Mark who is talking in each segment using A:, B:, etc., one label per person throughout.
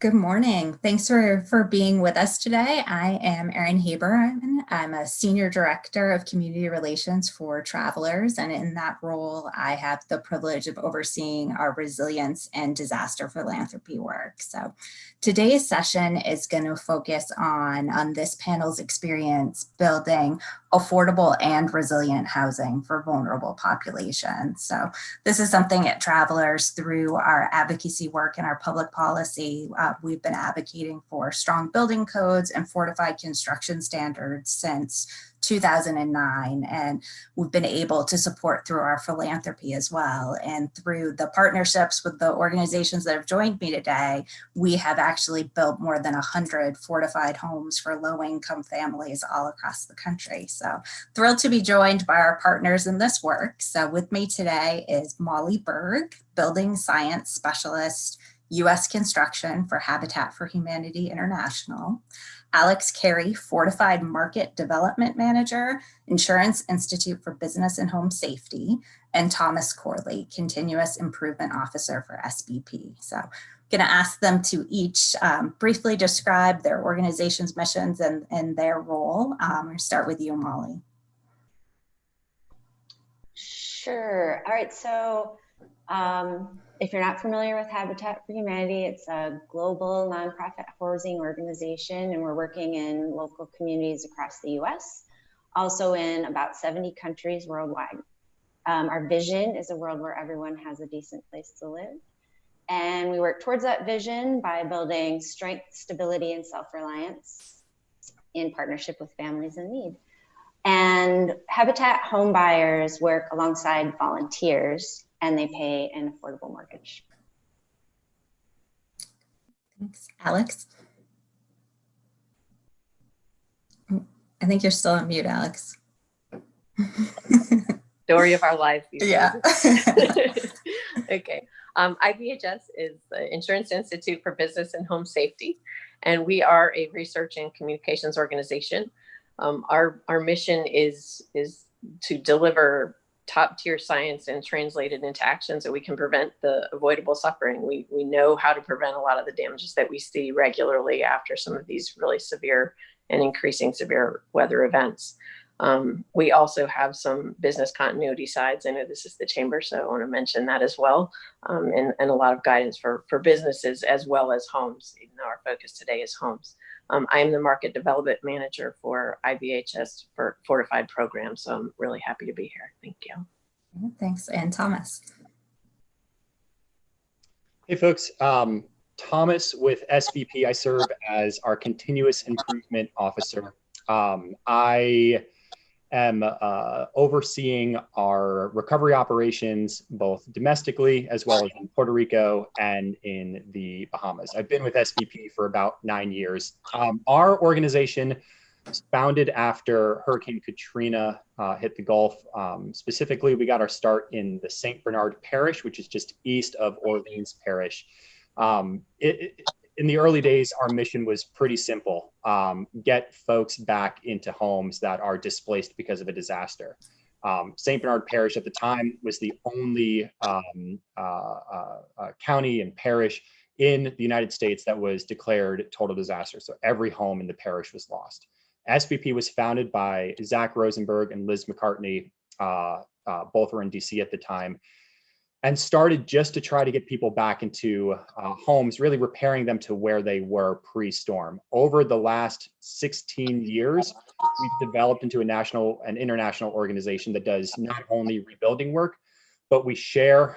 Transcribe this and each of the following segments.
A: Good morning. Thanks for being with us today. I am Erin Haberman. I'm a Senior Director of Community Relations for Travelers, and in that role, I have the privilege of overseeing our resilience and disaster philanthropy work. So today's session is going to focus on this panel's experience building affordable and resilient housing for vulnerable populations. So this is something at Travelers through our advocacy work and our public policy. We've been advocating for strong building codes and fortified construction standards since 2009, and we've been able to support through our philanthropy as well. And through the partnerships with the organizations that have joined me today, we have actually built more than 100 fortified homes for low-income families all across the country. So thrilled to be joined by our partners in this work. So with me today is Molly Berg, Building Science Specialist, U.S. Construction for Habitat for Humanity International, Alex Cary, Fortified Market Development Manager, Insurance Institute for Business and Home Safety, and Thomas Corley, Continuous Improvement Officer for SBP. So I'm going to ask them to each briefly describe their organization's missions and their role. We'll start with you, Molly.
B: Sure. All right. So if you're not familiar with Habitat for Humanity, it's a global nonprofit housing organization, and we're working in local communities across the US, also in about 70 countries worldwide. Our vision is a world where everyone has a decent place to live. And we work towards that vision by building strength, stability, and self-reliance in partnership with families in need. And Habitat home buyers work alongside volunteers, and they pay an affordable mortgage.
A: Thanks. Alex? I think you're still on mute, Alex.
C: Story of our lives.
A: Yeah.
C: Okay. IBHS is the Insurance Institute for Business and Home Safety, and we are a research and communications organization. Our mission is to deliver top-tier science and translate it into action so we can prevent the avoidable suffering. We know how to prevent a lot of the damages that we see regularly after some of these really severe and increasing severe weather events. We also have some business continuity sides. I know this is the chamber, so I want to mention that as well, and a lot of guidance for businesses as well as homes, even though our focus today is homes. I am the market development manager for IBHS for Fortified programs, so I'm really happy to be here. Thank you.
A: Thanks. And Thomas.
D: Hey, folks. Thomas with SVP. I serve as our Continuous Improvement Officer. I am overseeing our recovery operations both domestically as well as in Puerto Rico and in the Bahamas. I've been with SVP for about 9 years. Our organization was founded after Hurricane Katrina hit the Gulf. Specifically, we got our start in the St. Bernard Parish, which is just east of Orleans Parish. In the early days, our mission was pretty simple: get folks back into homes that are displaced because of a disaster. St. Bernard Parish at the time was the only county and parish in the United States that was declared total disaster. So every home in the parish was lost. SVP was founded by Zach Rosenberg and Liz McCartney. Both were in DC at the time, and started just to try to get people back into homes, really repairing them to where they were pre-storm. Over the last 16 years, we've developed into a national and international organization that does not only rebuilding work, but we share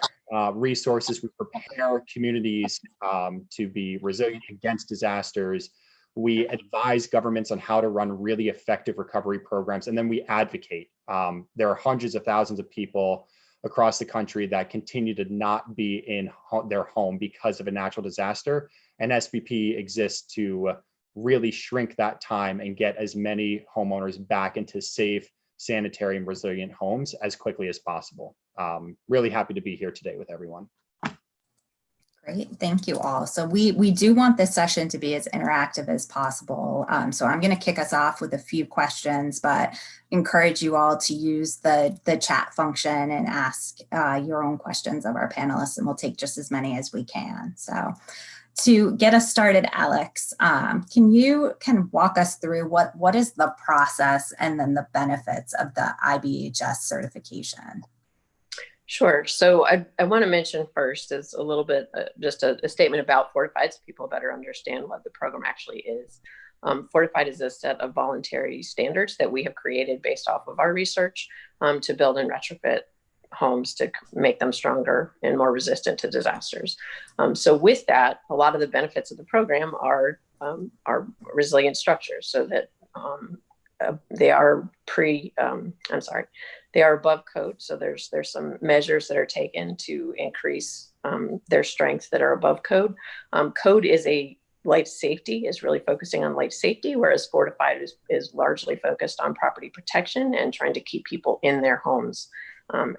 D: resources. We prepare communities to be resilient against disasters. We advise governments on how to run really effective recovery programs, and then we advocate. There are hundreds of thousands of people across the country that continue to not be in their home because of a natural disaster. And SVP exists to really shrink that time and get as many homeowners back into safe, sanitary, and resilient homes as quickly as possible. Really happy to be here today with everyone.
A: Great, thank you all. So we do want this session to be as interactive as possible. So I'm going to kick us off with a few questions, but encourage you all to use the chat function and ask your own questions of our panelists, and we'll take just as many as we can. So to get us started, Alex, can you kind of walk us through what is the process and then the benefits of the IBHS certification?
C: Sure. So I want to mention first is a little bit, just a statement about Fortified so people better understand what the program actually is. Fortified is a set of voluntary standards that we have created based off of our research to build and retrofit homes to make them stronger and more resistant to disasters. So with that, a lot of the benefits of the program are resilient structures, so that they are they are above code. So there's some measures that are taken to increase their strength that are above code. Code is life safety, is really focusing on life safety, whereas Fortified is largely focused on property protection and trying to keep people in their homes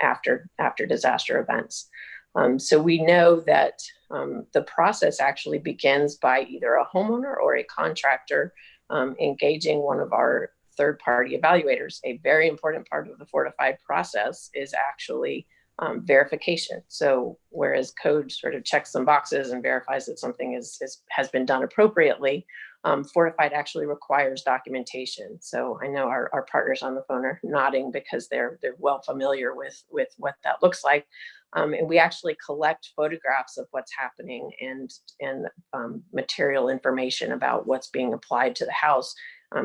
C: after disaster events. So we know that the process actually begins by either a homeowner or a contractor engaging one of our third-party evaluators. A very important part of the Fortified process is actually verification. So whereas code sort of checks some boxes and verifies that something has been done appropriately, Fortified actually requires documentation. So I know our partners on the phone are nodding because they're well familiar with what that looks like. And we actually collect photographs of what's happening and material information about what's being applied to the house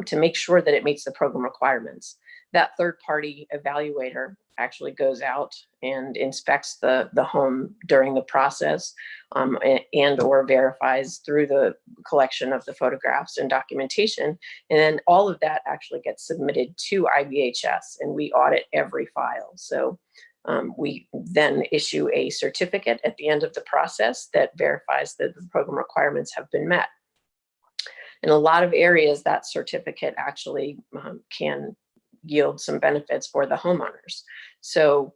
C: to make sure that it meets the program requirements. That third-party evaluator actually goes out and inspects the home during the process and or verifies through the collection of the photographs and documentation. And then all of that actually gets submitted to IBHS, and we audit every file. So we then issue a certificate at the end of the process that verifies that the program requirements have been met. In a lot of areas, that certificate actually can yield some benefits for the homeowners. So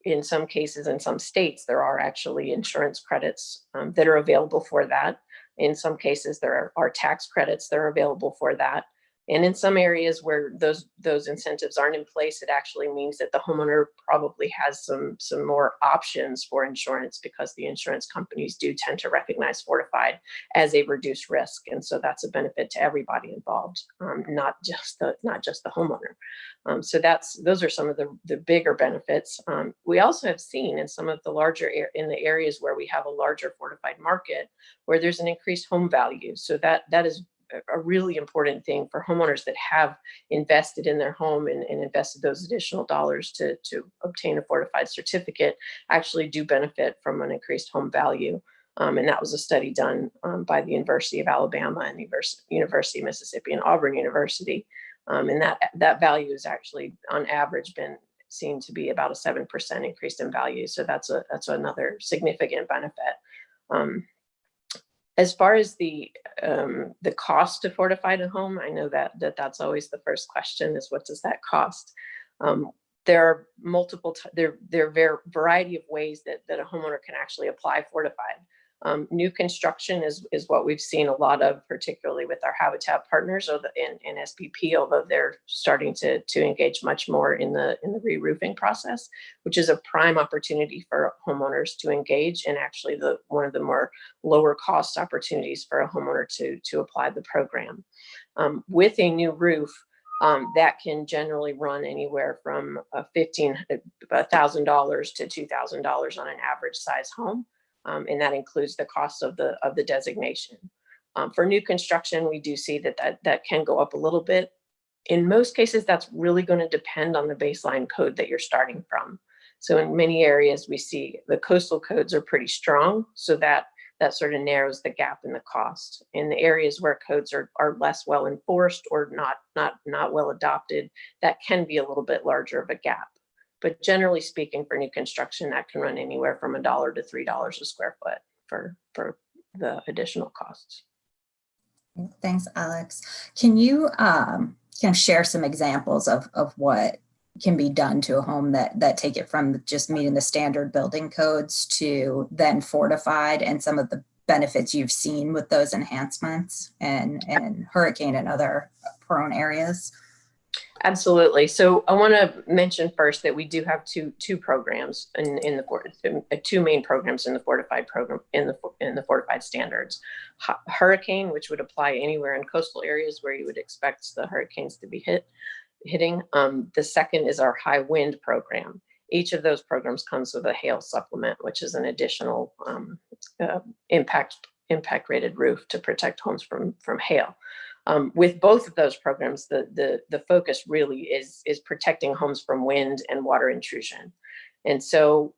C: in some cases, in some states, there are actually insurance credits that are available for that. In some cases, there are tax credits that are available for that. And in some areas where those incentives aren't in place, it actually means that the homeowner probably has some more options for insurance, because the insurance companies do tend to recognize Fortified as a reduced risk. And so that's a benefit to everybody involved, not just the homeowner. So those are some of the bigger benefits. We also have seen in some of the in the areas where we have a larger Fortified market, where there's an increased home value. So that is a really important thing for homeowners that have invested in their home and invested those additional dollars to obtain a Fortified certificate, actually do benefit from an increased home value. And that was a study done by the University of Alabama and University of Mississippi and Auburn University. And that value has actually on average been seen to be about a 7% increase in value. So that's another significant benefit. As far as the cost to fortify a home, I know that's always the first question, is what does that cost? There are there are a variety of ways that a homeowner can actually apply Fortified. New construction is what we've seen a lot of, particularly with our Habitat partners and SPP, although they're starting to engage much more in the re-roofing process, which is a prime opportunity for homeowners to engage, and actually one of the more lower cost opportunities for a homeowner to apply the program. With a new roof, that can generally run anywhere from $1,000 to $2,000 on an average size home. And that includes the cost of the designation. For new construction, we do see that can go up a little bit. In most cases, that's really going to depend on the baseline code that you're starting from. So in many areas, we see the coastal codes are pretty strong, so that sort of narrows the gap in the cost. In the areas where codes are less well enforced or not well adopted, that can be a little bit larger of a gap. But generally speaking, for new construction, that can run anywhere from $1 to $3 a square foot for the additional costs.
A: Thanks, Alex. Can you share some examples of what can be done to a home that take it from just meeting the standard building codes to then fortified, and some of the benefits you've seen with those enhancements and hurricane and other prone areas?
C: Absolutely. So I want to mention first that we do have two programs in the two main programs in the fortified program in the fortified standards. Hurricane, which would apply anywhere in coastal areas where you would expect the hurricanes to be hitting. The second is our high wind program. Each of those programs comes with a hail supplement, which is an additional impact rated roof to protect homes from hail. With both of those programs, the focus really is protecting homes from wind and water intrusion. And so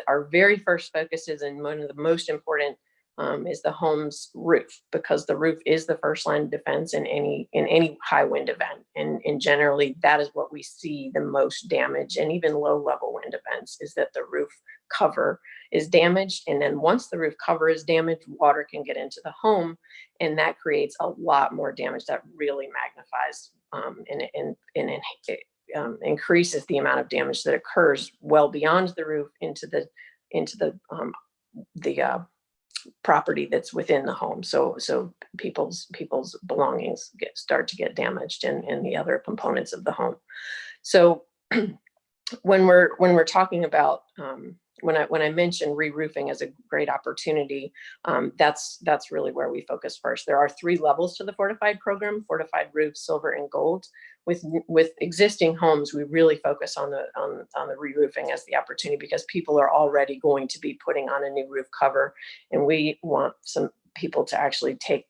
C: our very first focuses, and one of the most important, is the home's roof, because the roof is the first line of defense in any high wind event. And generally that is what we see the most damage, and even low level wind events, is that the roof cover is damaged. And then once the roof cover is damaged, water can get into the home, and that creates a lot more damage that really magnifies and increases the amount of damage that occurs well beyond the roof into the property that's within the home. So people's belongings start to get damaged, and the other components of the home. So when we're talking about when I mentioned re-roofing as a great opportunity, that's really where we focus first. There are 3 levels to the fortified program: fortified roof, silver, and gold. With existing homes, we really focus on the re-roofing as the opportunity, because people are already going to be putting on a new roof cover, and we want some people to actually take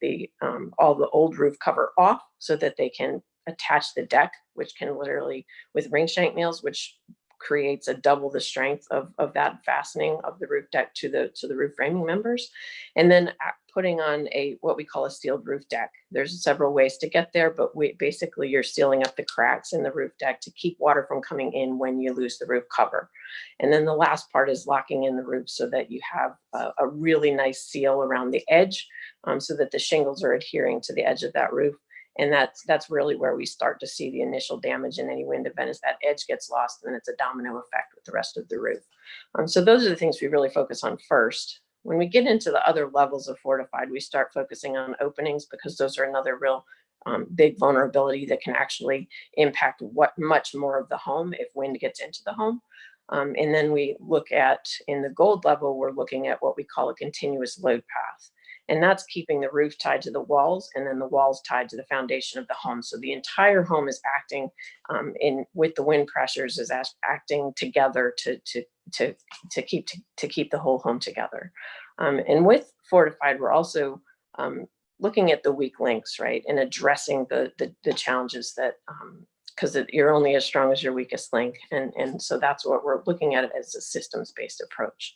C: all the old roof cover off so that they can attach the deck, which can literally, with ring shank nails, which creates a double the strength of that fastening of the roof deck to the roof framing members, and then putting on what we call a sealed roof deck. There's several ways to get there, but basically you're sealing up the cracks in the roof deck to keep water from coming in when you lose the roof cover. And then the last part is locking in the roof so that you have a really nice seal around the edge, so that the shingles are adhering to the edge of that roof. And that's really where we start to see the initial damage in any wind event, is that edge gets lost, and then it's a domino effect with the rest of the roof. So those are the things we really focus on first. When we get into the other levels of fortified, we start focusing on openings, because those are another real big vulnerability that can actually impact much more of the home if wind gets into the home. And then we look at, in the gold level, we're looking at what we call a continuous load path. And that's keeping the roof tied to the walls, and then the walls tied to the foundation of the home. So the entire home is acting with the wind pressures, is acting together to keep the whole home together. And with fortified, we're also looking at the weak links, right, and addressing the challenges that, because you're only as strong as your weakest link, and so that's what we're looking at as a systems-based approach.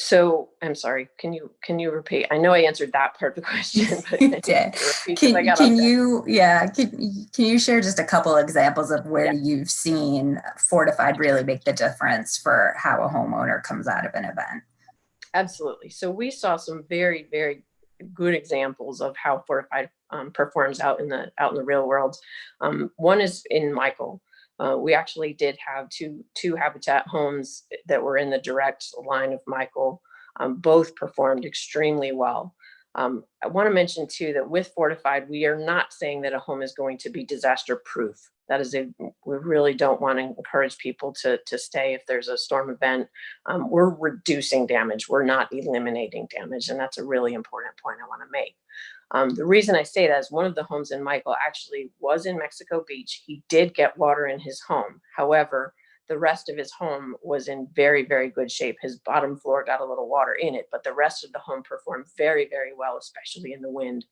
C: So I'm sorry, can you repeat? I know I answered that part of the question, but
A: You did. Can you share just a couple examples of where you've seen fortified really make the difference for how a homeowner comes out of an event?
C: Absolutely. So we saw some very, very good examples of how fortified performs out in the real world. One is in Michael. We actually did have two habitat homes that were in the direct line of Michael. Both performed extremely well. I want to mention too that with fortified, we are not saying that a home is going to be disaster proof. We really don't want to encourage people to stay if there's a storm event. We're reducing damage. We're not eliminating damage. And that's a really important point I want to make. The reason I say that is one of the homes in Michael actually was in Mexico Beach. He did get water in his home. However, the rest of his home was in very, very good shape. His bottom floor got a little water in it, but the rest of the home performed very, very well, especially in the wind.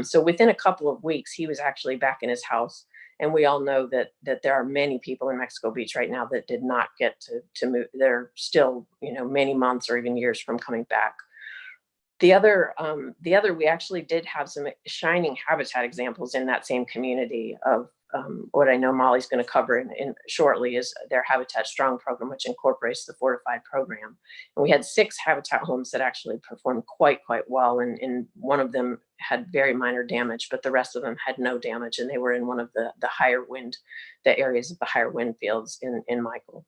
C: So within a couple of weeks, he was actually back in his house. And we all know that there are many people in Mexico Beach right now that did not get to move. They're still, many months or even years from coming back. The other, we actually did have some shining habitat examples in that same community of what I know Molly's going to cover in shortly is their Habitat Strong program, which incorporates the fortified program. And we had 6 habitat homes that actually performed quite well. And one of them had very minor damage, but the rest of them had no damage. And they were in one of the higher wind, the areas of the higher wind fields in Michael.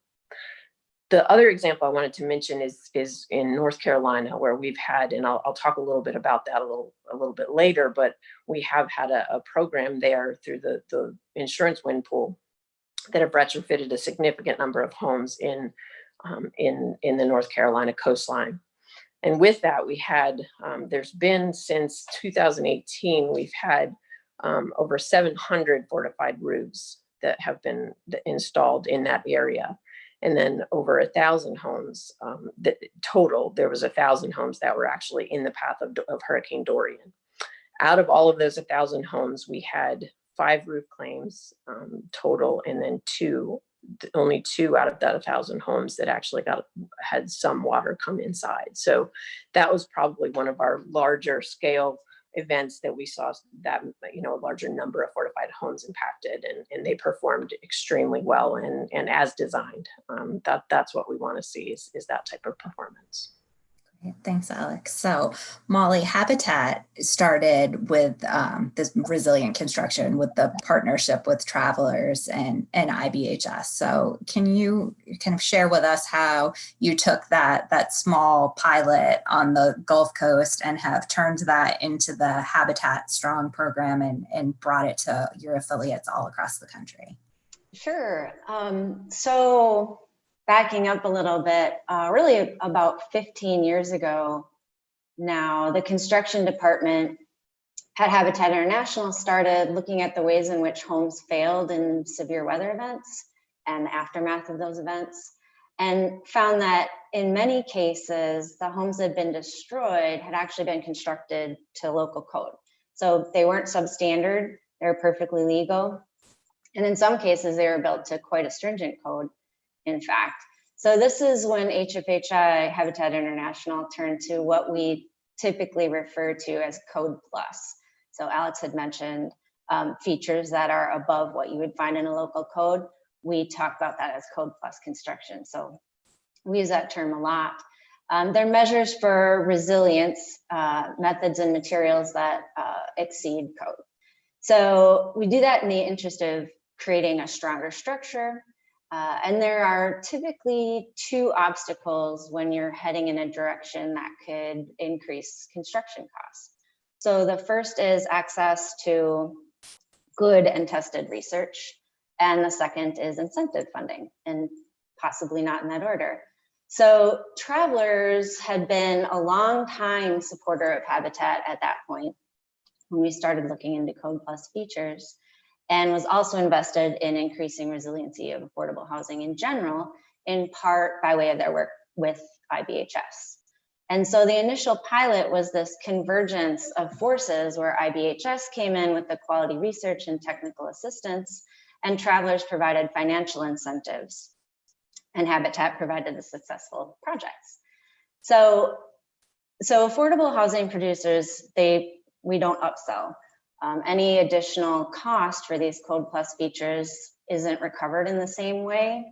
C: The other example I wanted to mention is in North Carolina, where we've had, and I'll talk a little bit about that a little bit later, but we have had a program there through the insurance wind pool that have retrofitted a significant number of homes in the North Carolina coastline. And with that, we had, there's been since 2018, we've had over 700 fortified roofs that have been installed in that area. And then over 1,000 homes, that total, there was 1,000 homes that were actually in the path of Hurricane Dorian. Out of all of those 1,000 homes, we had 5 roof claims total, and then only 2 out of that 1,000 homes that actually had some water come inside. So that was probably one of our larger scale events that we saw, that, you know, a larger number of fortified homes impacted, and they performed extremely well and as designed. That's what we want to see is that type of performance.
A: Thanks, Alex. So Molly, Habitat started with this resilient construction with the partnership with Travelers and IBHS. So can you kind of share with us how you took that small pilot on the Gulf Coast and have turned that into the Habitat Strong program and brought it to your affiliates all across the country?
B: Sure. So backing up a little bit, really about 15 years ago now, the construction department at Habitat International started looking at the ways in which homes failed in severe weather events and the aftermath of those events, and found that in many cases, the homes that had been destroyed had actually been constructed to local code. So they weren't substandard, they were perfectly legal. And in some cases, they were built to quite a stringent code, in fact. So this is when HFHI, Habitat International, turned to what we typically refer to as Code Plus. So Alex had mentioned features that are above what you would find in a local code. We talk about that as Code Plus construction. So we use that term a lot. They're measures for resilience, methods and materials that exceed code. So we do that in the interest of creating a stronger structure. And there are typically 2 obstacles when you're heading in a direction that could increase construction costs. So the first is access to good and tested research. And the second is incentive funding, and possibly not in that order. So Travelers had been a long time supporter of Habitat at that point when we started looking into Code Plus features, and was also invested in increasing resiliency of affordable housing in general, in part by way of their work with IBHS. And so the initial pilot was this convergence of forces where IBHS came in with the quality research and technical assistance, and Travelers provided financial incentives, and Habitat provided the successful projects. So affordable housing producers, we don't upsell. Any additional cost for these Code Plus features isn't recovered in the same way.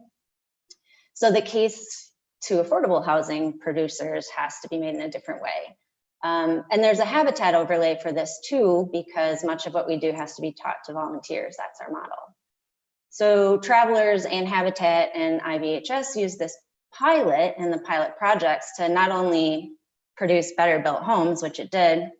B: So the case to affordable housing producers has to be made in a different way. And there's a Habitat overlay for this too, because much of what we do has to be taught to volunteers. That's our model. So Travelers and Habitat and IBHS use this pilot and the pilot projects to not only produce better built homes, which it did,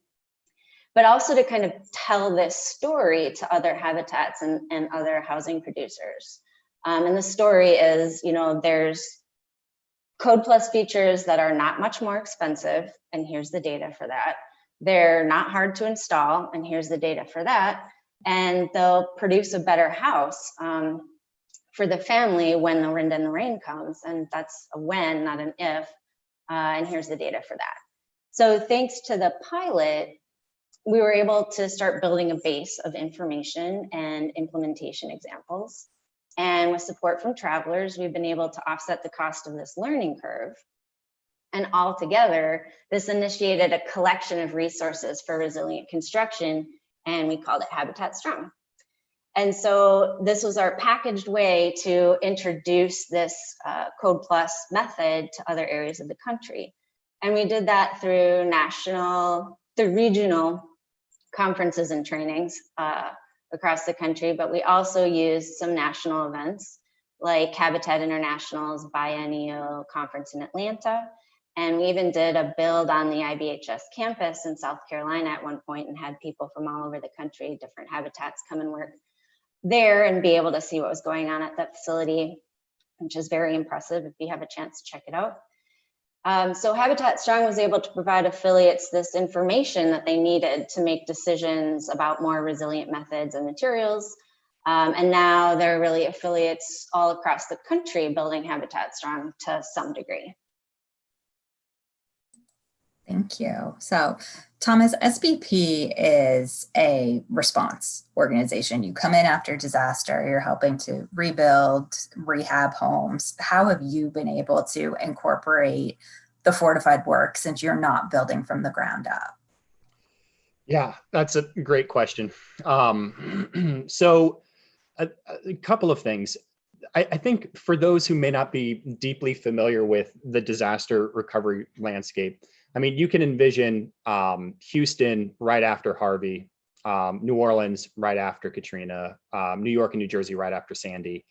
B: but also to kind of tell this story to other habitats and other housing producers. And the story is, you know, there's Code Plus features that are not much more expensive, and here's the data for that. They're not hard to install, and here's the data for that. And they'll produce a better house for the family when the wind and the rain comes, and that's a when, not an if, and here's the data for that. So thanks to the pilot, we were able to start building a base of information and implementation examples. And with support from Travelers, we've been able to offset the cost of this learning curve. And altogether, this initiated a collection of resources for resilient construction, and we called it Habitat Strong. And so this was our packaged way to introduce this Code Plus method to other areas of the country. And we did that through regional conferences and trainings across the country, but we also used some national events like Habitat International's biennial conference in Atlanta. And we even did a build on the IBHS campus in South Carolina at one point and had people from all over the country, different habitats, come and work there and be able to see what was going on at that facility, which is very impressive if you have a chance to check it out. So Habitat Strong was able to provide affiliates this information that they needed to make decisions about more resilient methods and materials. And now there are really affiliates all across the country building Habitat Strong to some degree.
A: Thank you. So, Thomas, SBP is a response organization. You come in after disaster, you're helping to rebuild, rehab homes. How have you been able to incorporate the fortified work since you're not building from the ground up?
D: Yeah, that's a great question. So a couple of things. I think for those who may not be deeply familiar with the disaster recovery landscape, I mean, you can envision Houston right after Harvey, New Orleans right after Katrina, New York and New Jersey right after Sandy.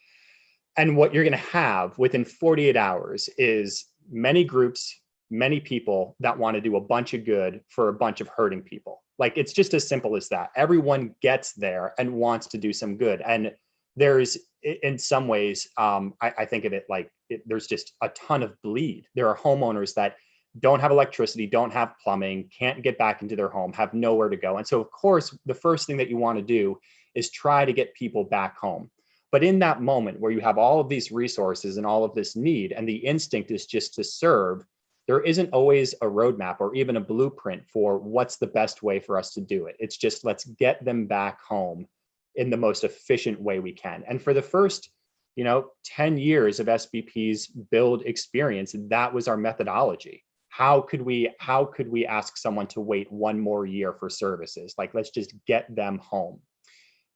D: And what you're going to have within 48 hours is many groups, many people that want to do a bunch of good for a bunch of hurting people. Like, it's just as simple as that. Everyone gets there and wants to do some good. And there's, in some ways, I think of it like there's just a ton of bleed. There are homeowners that don't have electricity, don't have plumbing, can't get back into their home, have nowhere to go. And so, of course, the first thing that you want to do is try to get people back home. But in that moment where you have all of these resources and all of this need, and the instinct is just to serve, there isn't always a roadmap or even a blueprint for what's the best way for us to do it. It's just, let's get them back home in the most efficient way we can. And for the first 10 years of SBP's build experience, that was our methodology. How could we ask someone to wait one more year for services? Like, let's just get them home.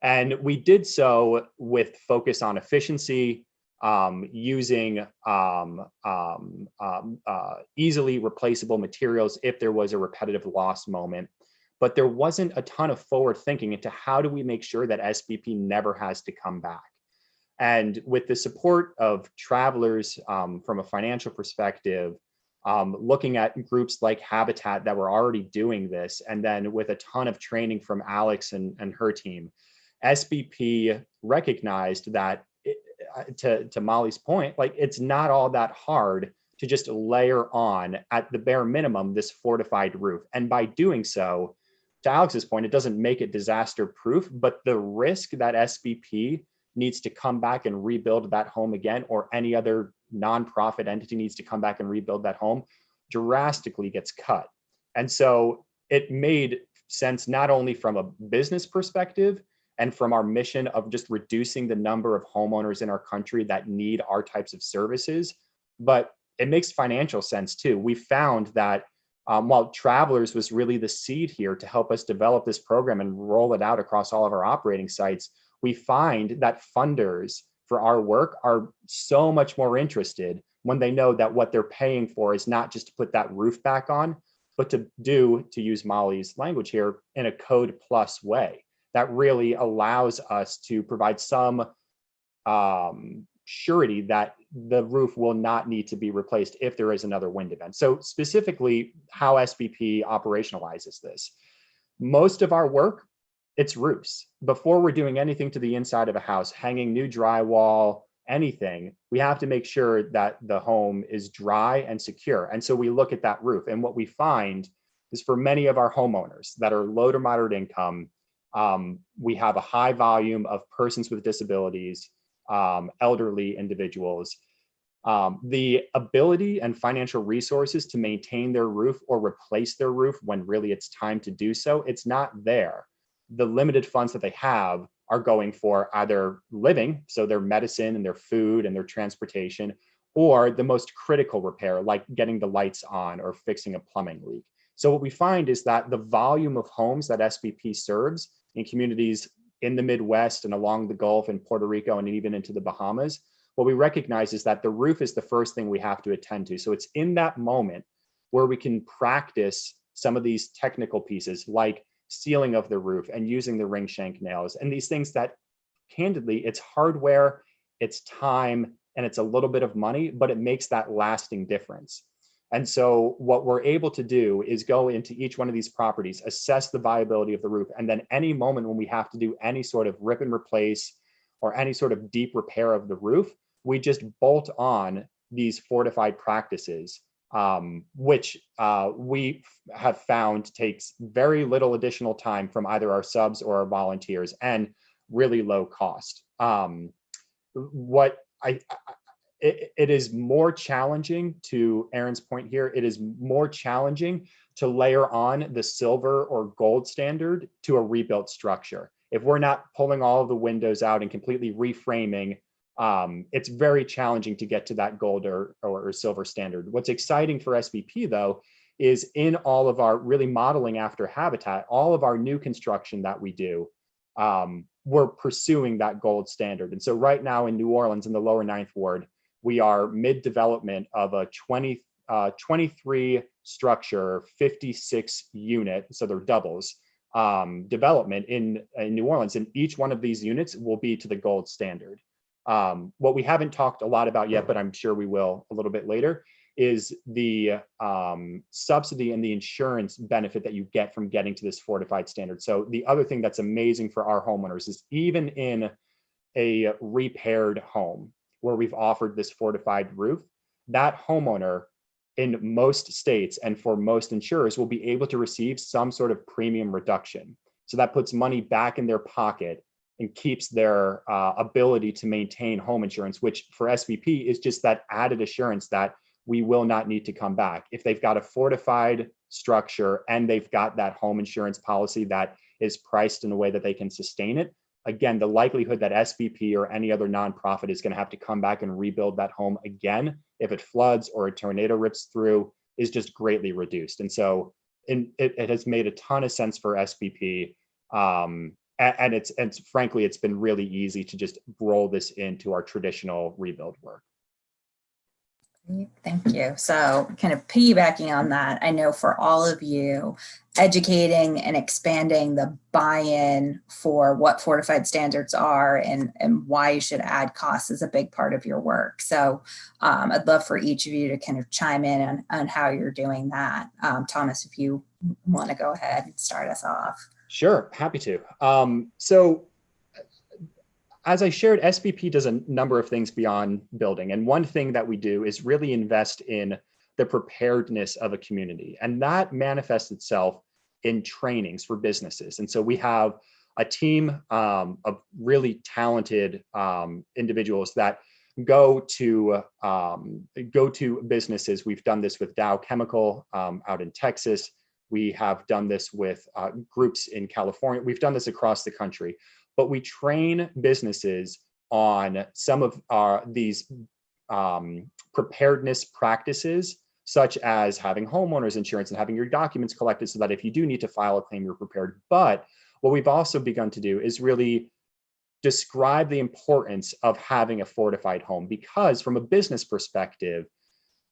D: And we did so with focus on efficiency, using easily replaceable materials if there was a repetitive loss moment. But there wasn't a ton of forward thinking into how do we make sure that SBP never has to come back. And with the support of travelers from a financial perspective, looking at groups like Habitat that were already doing this, and then with a ton of training from Alex and her team, SBP recognized that, to Molly's point, like, it's not all that hard to just layer on, at the bare minimum, this fortified roof. And by doing so, to Alex's point, it doesn't make it disaster proof, but the risk that SBP needs to come back and rebuild that home again, or any other nonprofit entity needs to come back and rebuild that home, drastically gets cut. And so it made sense, not only from a business perspective and from our mission of just reducing the number of homeowners in our country that need our types of services, but it makes financial sense too. We found that while Travelers was really the seed here to help us develop this program and roll it out across all of our operating sites, we find that funders for our work are so much more interested when they know that what they're paying for is not just to put that roof back on, but to use Molly's language here, in a code plus way that really allows us to provide some surety that the roof will not need to be replaced if there is another wind event. So specifically, how SBP operationalizes this. Most of our work, it's roofs. Before we're doing anything to the inside of a house, hanging new drywall, anything, we have to make sure that the home is dry and secure. And so we look at that roof. And what we find is, for many of our homeowners that are low to moderate income, we have a high volume of persons with disabilities, elderly individuals. The ability and financial resources to maintain their roof or replace their roof when really it's time to do so, it's not there. The limited funds that they have are going for either living, so their medicine and their food and their transportation, or the most critical repair, like getting the lights on or fixing a plumbing leak. So what we find is that the volume of homes that SBP serves in communities in the Midwest and along the Gulf and Puerto Rico and even into the Bahamas, what we recognize is that the roof is the first thing we have to attend to. So it's in that moment where we can practice some of these technical pieces, like sealing of the roof and using the ring shank nails, and these things that, candidly, it's hardware it's time, and it's a little bit of money, but it makes that lasting difference. And so what we're able to do is go into each one of these properties, assess the viability of the roof, and then any moment when we have to do any sort of rip and replace or any sort of deep repair of the roof, we just bolt on these fortified practices, which we have found takes very little additional time from either our subs or our volunteers and really low cost. It is more challenging, to Erin's point here, it is more challenging to layer on the silver or gold standard to a rebuilt structure. If we're not pulling all of the windows out and completely reframing, it's very challenging to get to that gold or silver standard. What's exciting for SBP though, is in all of our really modeling after Habitat, all of our new construction that we do, we're pursuing that gold standard. And so right now in New Orleans in the lower 9th Ward, we are mid-development of a 23 structure, 56 unit, so they're doubles, development in New Orleans. And each one of these units will be to the gold standard. What we haven't talked a lot about yet, but I'm sure we will a little bit later, is the subsidy and the insurance benefit that you get from getting to this fortified standard. So the other thing that's amazing for our homeowners is even in a repaired home where we've offered this fortified roof, that homeowner in most states and for most insurers will be able to receive some sort of premium reduction. So that puts money back in their pocket and keeps their ability to maintain home insurance, which for SVP is just that added assurance that we will not need to come back. If they've got a fortified structure and they've got that home insurance policy that is priced in a way that they can sustain it, again, the likelihood that SVP or any other nonprofit is going to have to come back and rebuild that home again if it floods or a tornado rips through is just greatly reduced. And so it has made a ton of sense for SVP. And frankly, it's been really easy to just roll this into our traditional rebuild work.
A: Thank you. So kind of piggybacking on that, I know for all of you, educating and expanding the buy-in for what fortified standards are and why you should add costs is a big part of your work. So I'd love for each of you to kind of chime in on how you're doing that. Thomas, if you want to go ahead and start us off.
D: Sure, happy to. So as I shared, SBP does a number of things beyond building. And one thing that we do is really invest in the preparedness of a community. And that manifests itself in trainings for businesses. And so we have a team of really talented individuals that go to businesses. We've done this with Dow Chemical out in Texas. We have done this with groups in California. We've done this across the country. But we train businesses on some of these preparedness practices, such as having homeowners insurance and having your documents collected so that if you do need to file a claim, you're prepared. But what we've also begun to do is really describe the importance of having a fortified home, because from a business perspective,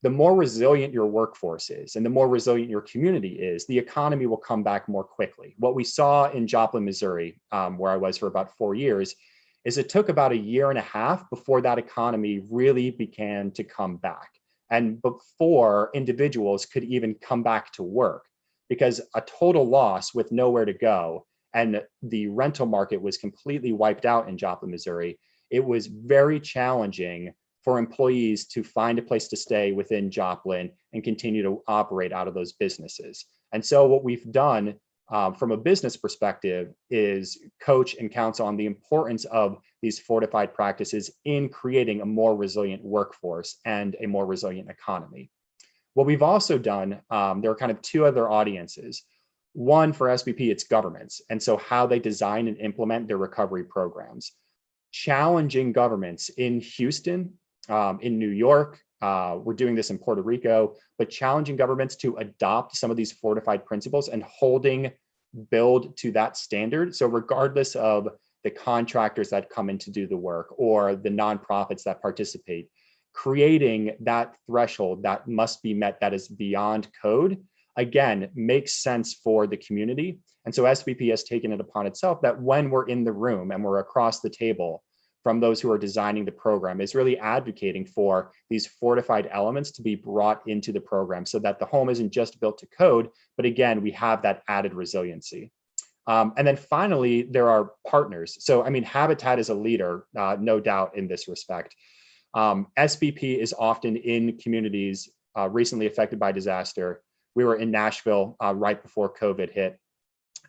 D: the more resilient your workforce is and the more resilient your community is, the economy will come back more quickly. What we saw in Joplin, Missouri, where I was for about 4 years, is it took about 1.5 years before that economy really began to come back. And before individuals could even come back to work, because a total loss with nowhere to go and the rental market was completely wiped out in Joplin, Missouri, it was very challenging for employees to find a place to stay within Joplin and continue to operate out of those businesses. And so what we've done from a business perspective is coach and counsel on the importance of these fortified practices in creating a more resilient workforce and a more resilient economy. What we've also done, there are kind of two other audiences. One, for SBP, it's governments, and so how they design and implement their recovery programs. Challenging governments in Houston, in New York, we're doing this in Puerto Rico, but challenging governments to adopt some of these fortified principles and holding build to that standard. So regardless of the contractors that come in to do the work or the nonprofits that participate, creating that threshold that must be met that is beyond code, again, makes sense for the community. And so SVP has taken it upon itself that when we're in the room and we're across the table, from those who are designing the program is really advocating for these fortified elements to be brought into the program so that the home isn't just built to code, but again, we have that added resiliency. And then finally, there are partners. So, I mean, Habitat is a leader, no doubt in this respect. SBP is often in communities recently affected by disaster. We were in Nashville right before COVID hit,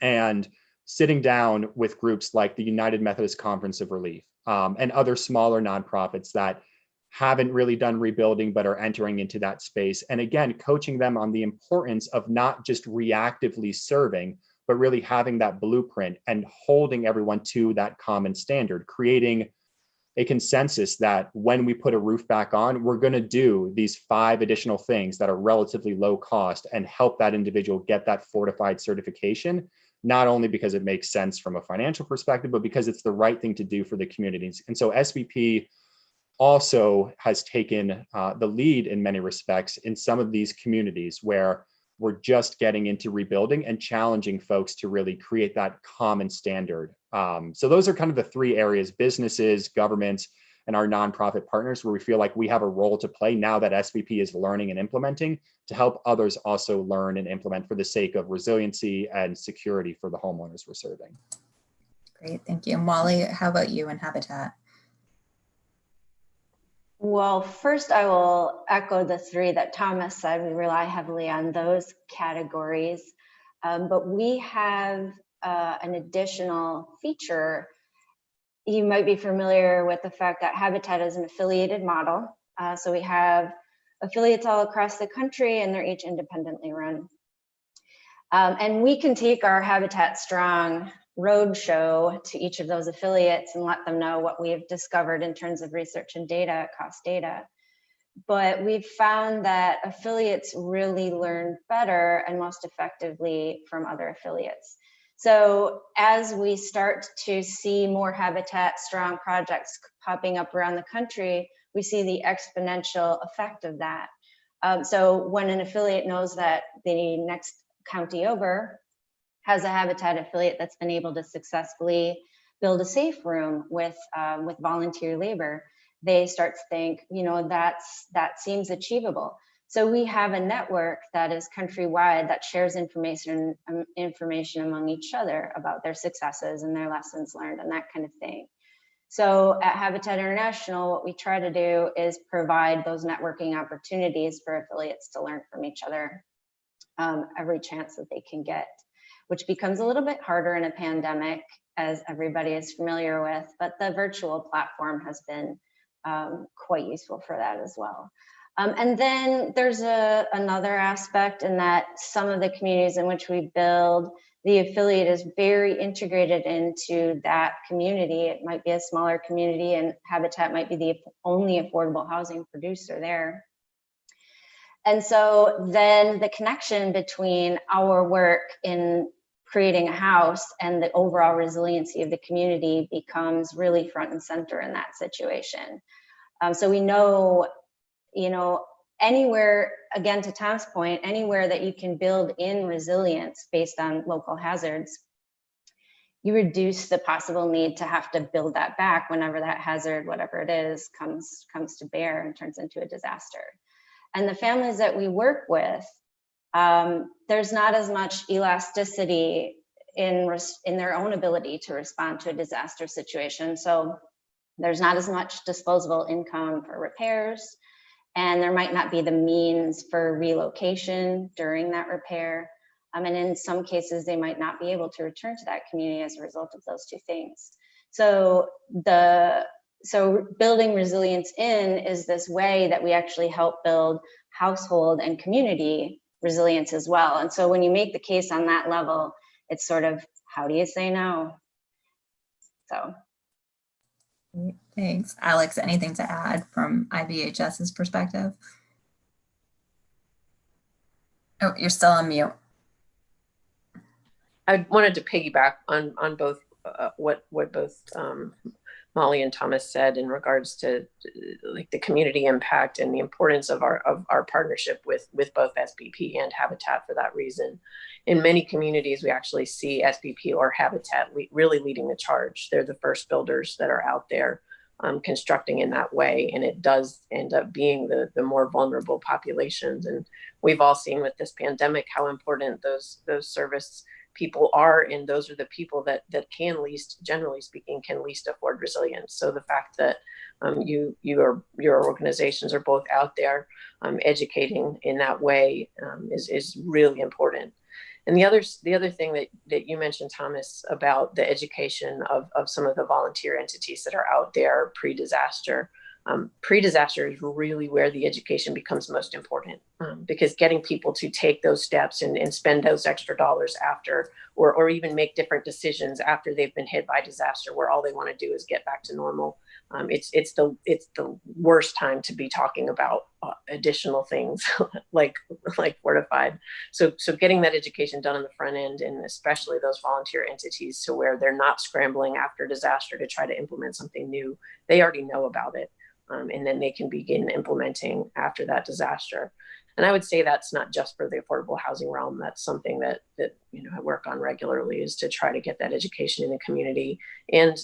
D: and sitting down with groups like the United Methodist Conference of Relief and other smaller nonprofits that haven't really done rebuilding but are entering into that space. And again, coaching them on the importance of not just reactively serving, but really having that blueprint and holding everyone to that common standard, creating a consensus that when we put a roof back on, we're going to do these 5 additional things that are relatively low cost and help that individual get that fortified certification, not only because it makes sense from a financial perspective, but because it's the right thing to do for the communities. And so SBP also has taken the lead in many respects in some of these communities where we're just getting into rebuilding and challenging folks to really create that common standard. So those are kind of the 3 areas: businesses, governments, and our nonprofit partners, where we feel like we have a role to play now that SBP is learning and implementing, to help others also learn and implement for the sake of resiliency and security for the homeowners we're serving.
A: Great, thank you. Molly, how about you and Habitat?
B: Well, first I will echo the 3 that Thomas said. We rely heavily on those categories, but we have an additional feature. You might be familiar with the fact that Habitat is an affiliated model. So we have affiliates all across the country, and they're each independently run. And we can take our Habitat Strong roadshow to each of those affiliates and let them know what we've discovered in terms of research and data, cost data. But we've found that affiliates really learn better and most effectively from other affiliates. So as we start to see more Habitat Strong projects popping up around the country, we see the exponential effect of that. So when an affiliate knows that the next county over has a Habitat affiliate that's been able to successfully build a safe room with volunteer labor, they start to think, that seems achievable. So we have a network that is countrywide that shares information among each other about their successes and their lessons learned and that kind of thing. So at Habitat International, what we try to do is provide those networking opportunities for affiliates to learn from each other every chance that they can get, which becomes a little bit harder in a pandemic, as everybody is familiar with, but the virtual platform has been quite useful for that as well. And then there's another aspect in that some of the communities in which we build, the affiliate is very integrated into that community. It might be a smaller community, and Habitat might be the only affordable housing producer there. And so then the connection between our work in creating a house and the overall resiliency of the community becomes really front and center in that situation. So we know, anywhere, again, to Tom's point, anywhere that you can build in resilience based on local hazards, you reduce the possible need to have to build that back whenever that hazard, whatever it is, comes to bear and turns into a disaster. And the families that we work with, there's not as much elasticity in their own ability to respond to a disaster situation. So there's not as much disposable income for repairs, and there might not be the means for relocation during that repair. And in some cases, they might not be able to return to that community as a result of those 2 things. So building resilience in is this way that we actually help build household and community resilience as well. And so when you make the case on that level, it's sort of, how do you say no? So.
A: Thanks. Alex, anything to add from IBHS's perspective? Oh, you're still on mute.
C: I wanted to piggyback on both what both Molly and Thomas said in regards to like the community impact and the importance of our partnership with both SBP and Habitat for that reason. In many communities, we actually see SBP or Habitat really leading the charge. They're the first builders that are out there constructing in that way. And it does end up being the more vulnerable populations. And we've all seen with this pandemic how important those service people are, and those are the people that can least, generally speaking, can least afford resilience. So the fact that your organizations are both out there educating in that way is really important. And the other thing that you mentioned, Thomas, about the education of some of the volunteer entities that are out there pre-disaster. Pre-disaster is really where the education becomes most important, because getting people to take those steps and spend those extra dollars after, or even make different decisions after they've been hit by disaster, where all they want to do is get back to normal. It's the worst time to be talking about additional things like Fortified. So getting that education done on the front end, and especially those volunteer entities, to where they're not scrambling after disaster to try to implement something new. They already know about it. And then they can begin implementing after that disaster. And I would say that's not just for the affordable housing realm. That's something that I work on regularly, is to try to get that education in the community. And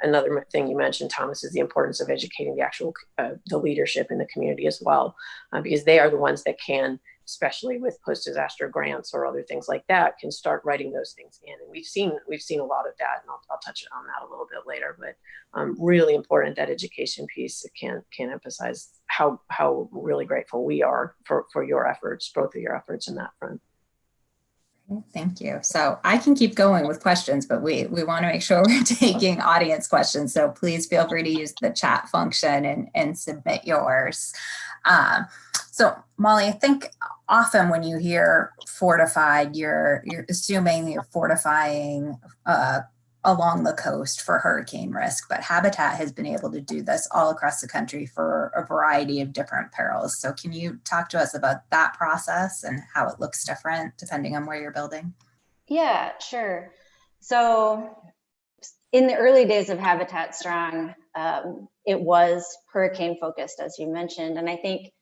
C: another thing you mentioned, Thomas, is the importance of educating the actual the leadership in the community as well, because they are the ones that can, especially with post-disaster grants or other things like that, can start writing those things in. And we've seen a lot of that, and I'll touch on that a little bit later. But really important, that education piece. Can't emphasize how really grateful we are for your efforts, both of your efforts in that front.
A: Thank you. So I can keep going with questions, but we want to make sure we're taking audience questions. So please feel free to use the chat function and submit yours. So Molly, I think often when you hear fortified, you're assuming you're fortifying along the coast for hurricane risk, but Habitat has been able to do this all across the country for a variety of different perils. So can you talk to us about that process and how it looks different depending on where you're building?
B: Yeah, sure. So in the early days of Habitat Strong, it was hurricane focused, as you mentioned. And I think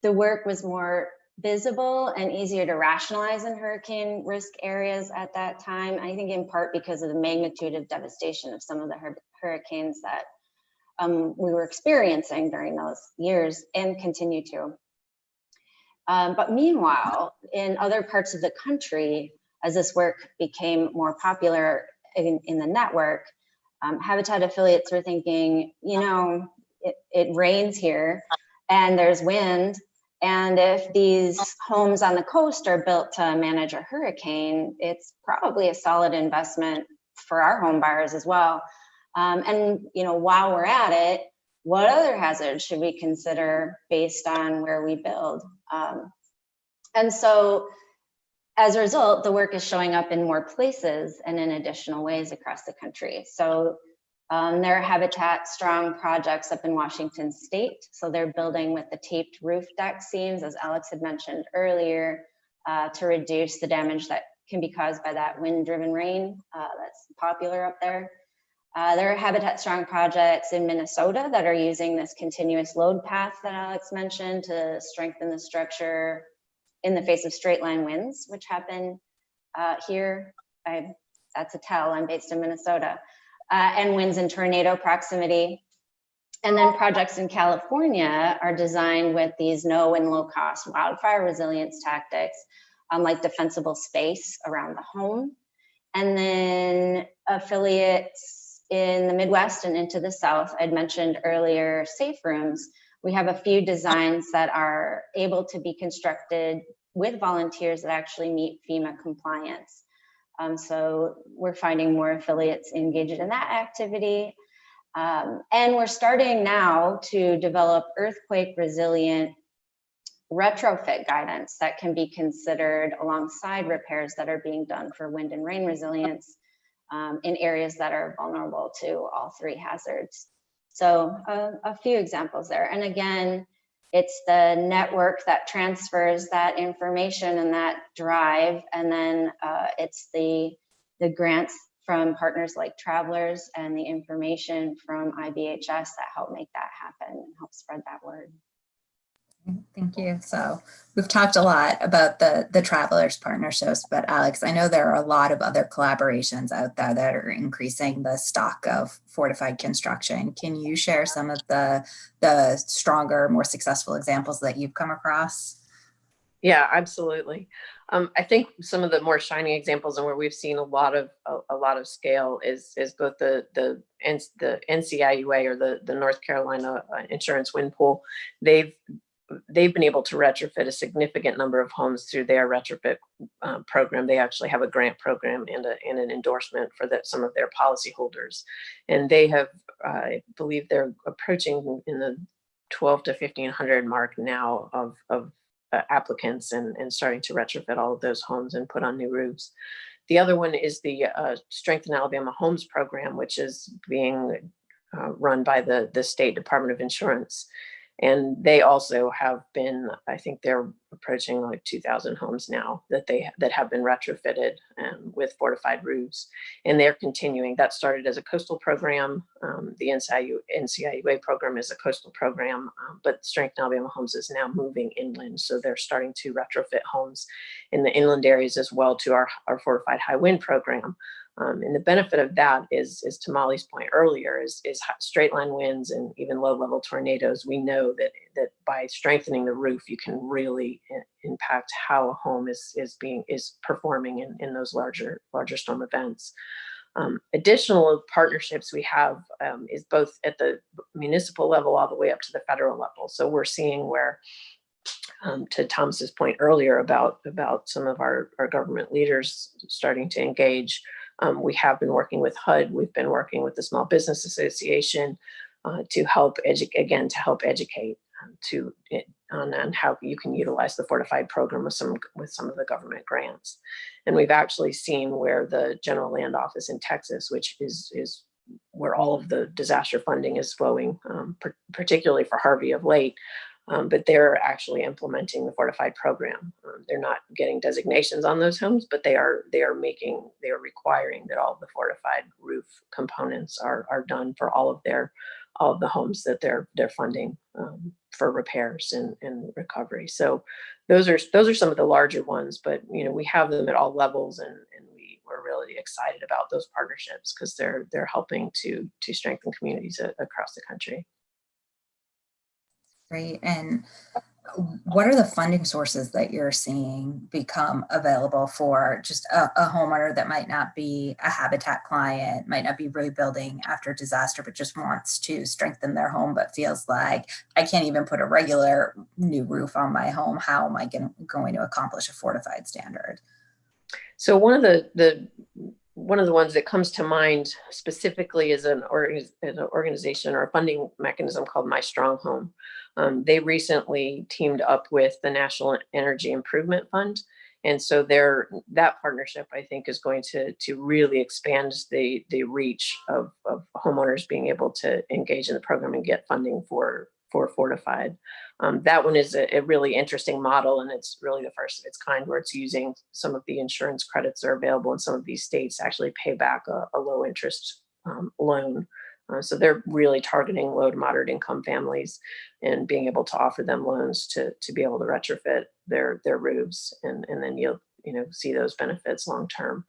B: the work was more visible and easier to rationalize in hurricane risk areas at that time. I think in part because of the magnitude of devastation of some of the hurricanes that we were experiencing during those years and continue to. But meanwhile, in other parts of the country, as this work became more popular in the network, Habitat affiliates were thinking, it rains here and there's wind. And if these homes on the coast are built to manage a hurricane, it's probably a solid investment for our home buyers as well. And while we're at it, what other hazards should we consider based on where we build? And so as a result, the work is showing up in more places and in additional ways across the country. So there are Habitat Strong projects up in Washington State. So they're building with the taped roof deck seams, as Alex had mentioned earlier, to reduce the damage that can be caused by that wind-driven rain that's popular up there. There are Habitat Strong projects in Minnesota that are using this continuous load path that Alex mentioned to strengthen the structure in the face of straight line winds, which happen here. That's a tell, I'm based in Minnesota. And winds in tornado proximity. And then projects in California are designed with these no and low cost wildfire resilience tactics, like defensible space around the home. And then affiliates in the Midwest and into the South, I'd mentioned earlier, safe rooms. We have a few designs that are able to be constructed with volunteers that actually meet FEMA compliance. So we're finding more affiliates engaged in that activity. And we're starting now to develop earthquake resilient retrofit guidance that can be considered alongside repairs that are being done for wind and rain resilience in areas that are vulnerable to all three hazards. So a few examples there. And again, it's the network that transfers that information and that drive. And then it's the grants from partners like Travelers and the information from IBHS that help make that happen and help spread that word.
A: Thank you. So we've talked a lot about the Travelers partnerships, but Alex, I know there are a lot of other collaborations out there that are increasing the stock of fortified construction. Can you share some of the stronger, more successful examples that you've come across?
C: Yeah, absolutely. I think some of the more shining examples and where we've seen a lot of scale is both the NCIUA, or the North Carolina Insurance Wind Pool. They've been able to retrofit a significant number of homes through their retrofit program. They actually have a grant program and an endorsement for some of their policyholders, and they have, I believe, they're approaching in the 12 to 1500 mark now of applicants and starting to retrofit all of those homes and put on new roofs. The other one is the Strengthen Alabama Homes program, which is being run by the State Department of Insurance. And they also have been, I think they're approaching like 2,000 homes now that have been retrofitted with fortified roofs. And they're continuing. That started as a coastal program. The NCIUA program is a coastal program, but Strength Alabama Homes is now moving inland. So they're starting to retrofit homes in the inland areas as well to our Fortified High Wind program. And the benefit of that is to Molly's point earlier, is straight line winds and even low level tornadoes. We know that by strengthening the roof, you can really impact how a home is performing in those larger storm events. Additional partnerships we have is both at the municipal level all the way up to the federal level. So we're seeing where, to Thomas's point earlier about some of our government leaders starting to engage. We have been working with HUD. We've been working with the Small Business Association to help educate on how you can utilize the fortified program with some of the government grants. And we've actually seen where the General Land Office in Texas, which is where all of the disaster funding is flowing, particularly for Harvey of late. But they're actually implementing the fortified program. They're not getting designations on those homes, but they are requiring that all of the fortified roof components are done for all of the homes that they're funding for repairs and recovery. So those are some of the larger ones, but we have them at all levels, and we're really excited about those partnerships because they're helping to strengthen communities across the country.
A: Great. And what are the funding sources that you're seeing become available for just a homeowner that might not be a Habitat client, might not be rebuilding after disaster, but just wants to strengthen their home, but feels like I can't even put a regular new roof on my home. How am I going to accomplish a fortified standard?
C: So one of the ones that comes to mind specifically is an organization or a funding mechanism called My Strong Home. They recently teamed up with the National Energy Improvement Fund. And so that partnership, I think, is going to really expand the reach of homeowners being able to engage in the program and get funding for fortified. That one is a really interesting model, and it's really the first of its kind where it's using some of the insurance credits that are available in some of these states to actually pay back a low interest loan. So they're really targeting low to moderate income families and being able to offer them loans to be able to retrofit their roofs, and then you'll see those benefits long term.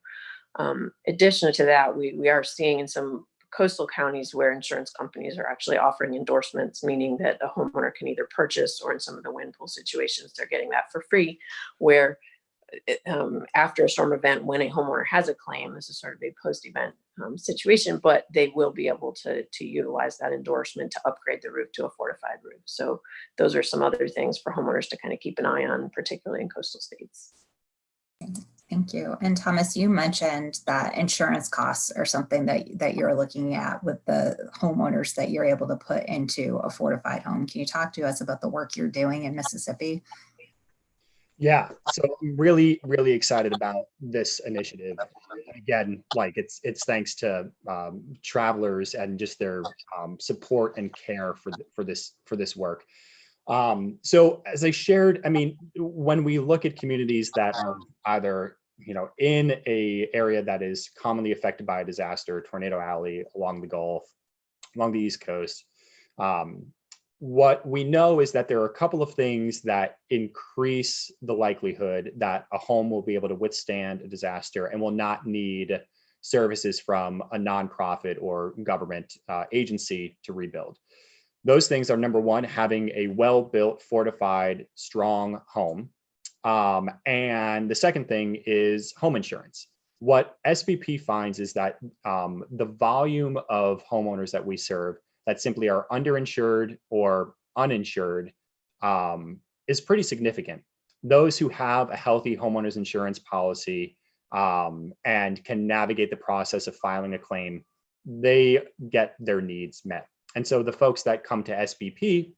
C: Addition to that, we are seeing in some coastal counties where insurance companies are actually offering endorsements, meaning that a homeowner can either purchase, or in some of the wind pool situations, they're getting that for free, where after a storm event, when a homeowner has a claim, this is sort of a post-event situation, but they will be able to utilize that endorsement to upgrade the roof to a fortified roof. So those are some other things for homeowners to kind of keep an eye on, particularly in coastal states.
A: Thank you. And Thomas, you mentioned that insurance costs are something that you're looking at with the homeowners that you're able to put into a fortified home. Can you talk to us about the work you're doing in Mississippi?
D: Yeah, so I'm really, really excited about this initiative. Again, like it's thanks to Travelers and just their support and care for this work. So as I shared, I mean, when we look at communities that are either in a area that is commonly affected by a disaster, Tornado Alley, along the Gulf, along the East Coast, what we know is that there are a couple of things that increase the likelihood that a home will be able to withstand a disaster and will not need services from a nonprofit or government agency to rebuild. Those things are, number one, having a well-built, fortified, strong home. And the second thing is home insurance. What SBP finds is that the volume of homeowners that we serve that simply are underinsured or uninsured is pretty significant. Those who have a healthy homeowners insurance policy and can navigate the process of filing a claim, they get their needs met. And so the folks that come to SBP,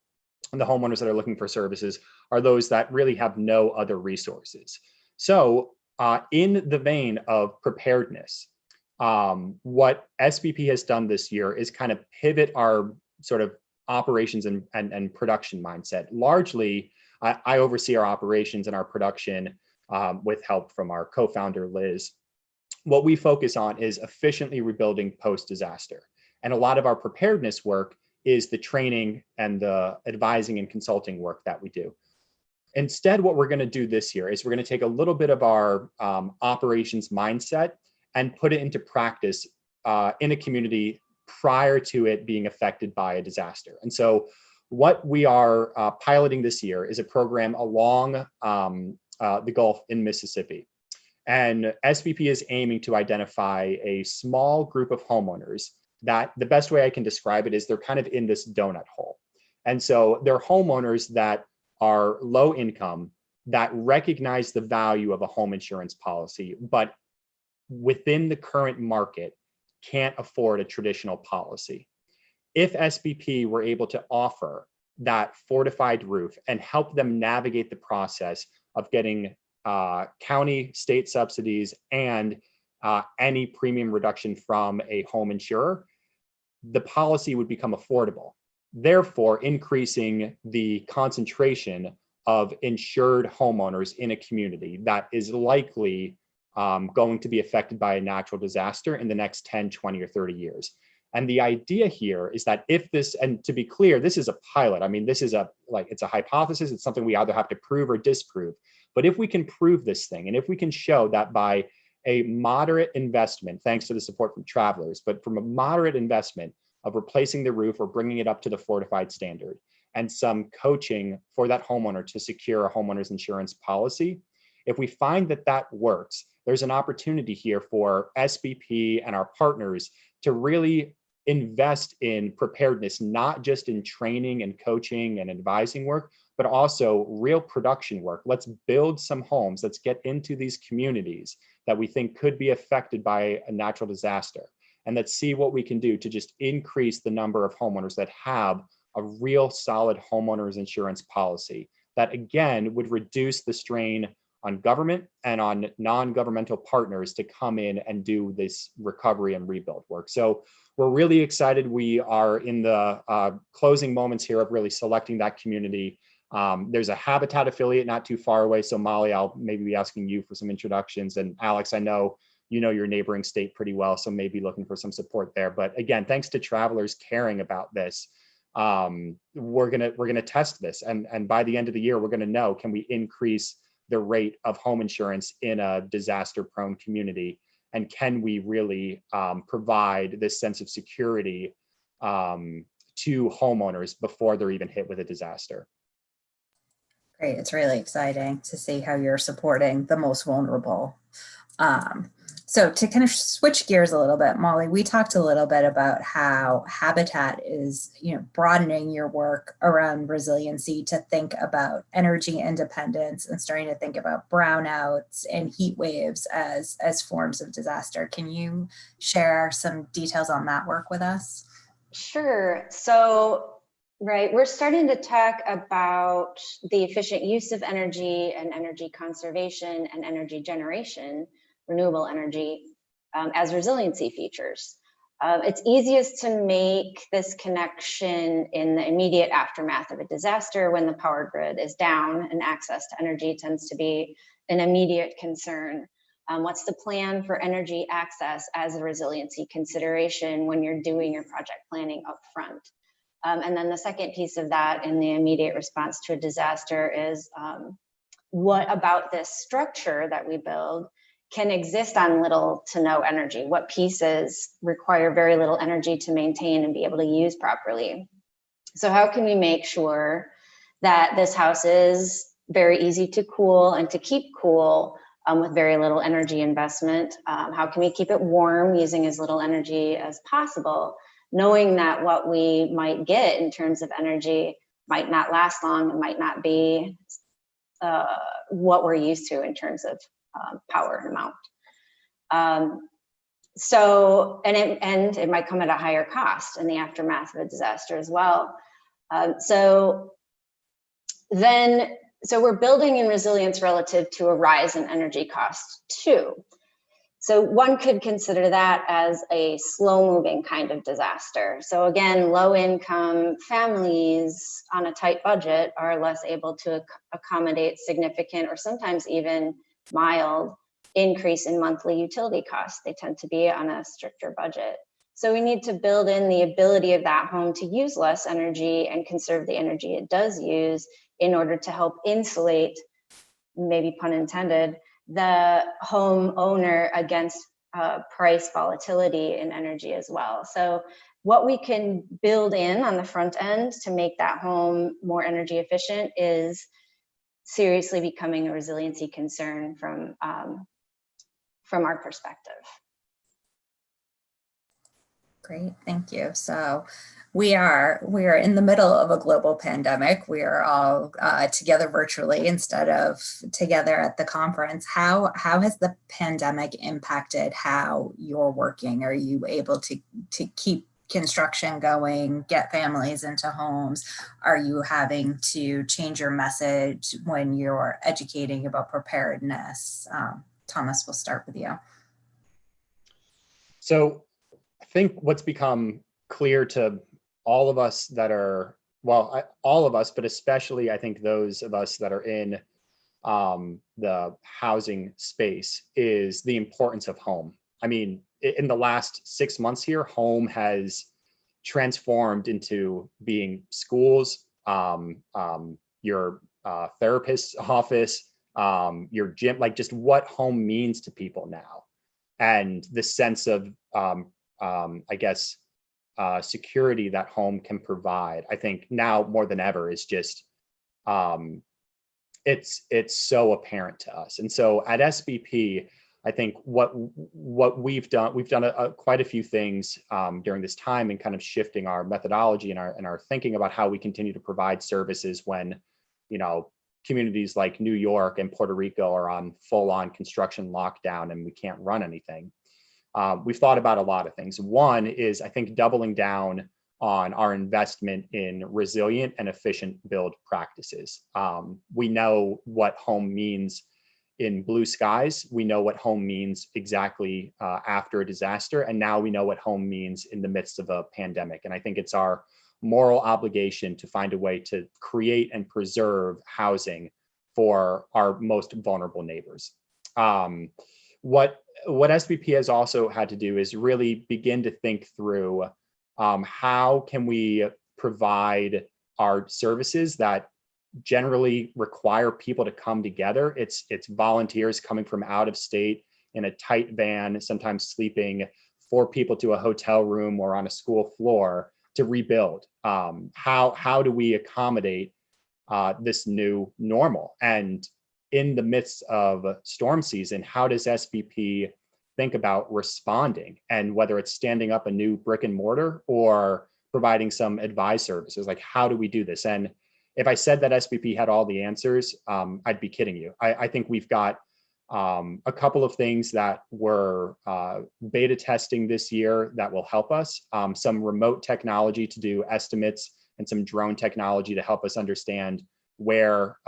D: and the homeowners that are looking for services, are those that really have no other resources. So in the vein of preparedness, what SBP has done this year is kind of pivot our sort of operations and production mindset. Largely, I oversee our operations and our production with help from our co-founder, Liz. What we focus on is efficiently rebuilding post-disaster. And a lot of our preparedness work is the training and the advising and consulting work that we do. Instead, what we're going to do this year is we're going to take a little bit of our operations mindset and put it into practice in a community prior to it being affected by a disaster. And so what we are piloting this year is a program along the Gulf in Mississippi. And SBP is aiming to identify a small group of homeowners that, the best way I can describe it is, they're kind of in this donut hole. And so they're homeowners that are low income, that recognize the value of a home insurance policy, but within the current market can't afford a traditional policy. If SBP were able to offer that fortified roof and help them navigate the process of getting county, state subsidies and any premium reduction from a home insurer, the policy would become affordable, therefore increasing the concentration of insured homeowners in a community that is likely going to be affected by a natural disaster in the next 10, 20, or 30 years. And the idea here is that if this, and to be clear, this is a pilot. I mean, this is it's a hypothesis. It's something we either have to prove or disprove. But if we can prove this thing, and if we can show that by a moderate investment, thanks to the support from travelers, but from a moderate investment of replacing the roof or bringing it up to the fortified standard, and some coaching for that homeowner to secure a homeowner's insurance policy, if we find that that works, there's an opportunity here for SBP and our partners to really invest in preparedness, not just in training and coaching and advising work, but also real production work. Let's build some homes. Let's get into these communities that we think could be affected by a natural disaster. And let's see what we can do to just increase the number of homeowners that have a real solid homeowners insurance policy that, again, would reduce the strain on government and on non-governmental partners to come in and do this recovery and rebuild work. So we're really excited. We are in the closing moments here of really selecting that community. There's a Habitat affiliate not too far away. So Molly, I'll maybe be asking you for some introductions. And Alex, I know you know your neighboring state pretty well, so maybe looking for some support there. But again, thanks to travelers caring about this, we're gonna test this. And by the end of the year, we're gonna know, can we increase the rate of home insurance in a disaster-prone community? And can we really provide this sense of security to homeowners before they're even hit with a disaster?
A: Great. It's really exciting to see how you're supporting the most vulnerable. So to kind of switch gears a little bit, Molly, we talked a little bit about how Habitat is, broadening your work around resiliency to think about energy independence and starting to think about brownouts and heat waves as forms of disaster. Can you share some details on that work with us?
B: Sure. So, right, we're starting to talk about the efficient use of energy and energy conservation and energy generation, renewable energy, as resiliency features. It's easiest to make this connection in the immediate aftermath of a disaster when the power grid is down and access to energy tends to be an immediate concern. What's the plan for energy access as a resiliency consideration when you're doing your project planning up front? And then the second piece of that in the immediate response to a disaster is what about this structure that we build can exist on little to no energy? What pieces require very little energy to maintain and be able to use properly? So how can we make sure that this house is very easy to cool and to keep cool with very little energy investment? How can we keep it warm using as little energy as possible, knowing that what we might get in terms of energy might not last long and might not be what we're used to in terms of power amount. So, and it might come at a higher cost in the aftermath of a disaster as well. So we're building in resilience relative to a rise in energy costs too. So one could consider that as a slow moving kind of disaster. So again, low income families on a tight budget are less able to accommodate significant or sometimes even mild increase in monthly utility costs. They tend to be on a stricter budget. So we need to build in the ability of that home to use less energy and conserve the energy it does use in order to help insulate, maybe pun intended, the homeowner against price volatility in energy as well. So what we can build in on the front end to make that home more energy efficient is seriously becoming a resiliency concern from our perspective.
A: Great, thank you. So we are in the middle of a global pandemic. We are all together virtually instead of together at the conference. How has the pandemic impacted how you're working? Are you able to keep construction going, get families into homes? Are you having to change your message when you're educating about preparedness? Thomas, we'll start with you.
D: So I think what's become clear to all of us that are, all of us, but especially I think those of us that are in the housing space, is the importance of home. I mean, in the last 6 months here, home has transformed into being schools, your therapist's office, your gym, like just what home means to people now. And the sense of, I guess, security that home can provide, I think now more than ever is just, it's so apparent to us. And so at SBP, I think what we've done quite a few things during this time and kind of shifting our methodology and our thinking about how we continue to provide services when, communities like New York and Puerto Rico are on full-on construction lockdown and we can't run anything. We've thought about a lot of things. One is, I think, doubling down on our investment in resilient and efficient build practices. We know what home means in blue skies. We know what home means exactly after a disaster. And now we know what home means in the midst of a pandemic. And I think it's our moral obligation to find a way to create and preserve housing for our most vulnerable neighbors. What SBP has also had to do is really begin to think through how can we provide our services that generally require people to come together. It's volunteers coming from out of state in a tight van, sometimes sleeping 4 people to a hotel room or on a school floor to rebuild. How do we accommodate this new normal? And in the midst of storm season, how does SBP think about responding? And whether it's standing up a new brick and mortar or providing some advice services, like how do we do this? And if I said that SBP had all the answers, I'd be kidding you. I think we've got a couple of things that we're beta testing this year that will help us. Some remote technology to do estimates and some drone technology to help us understand where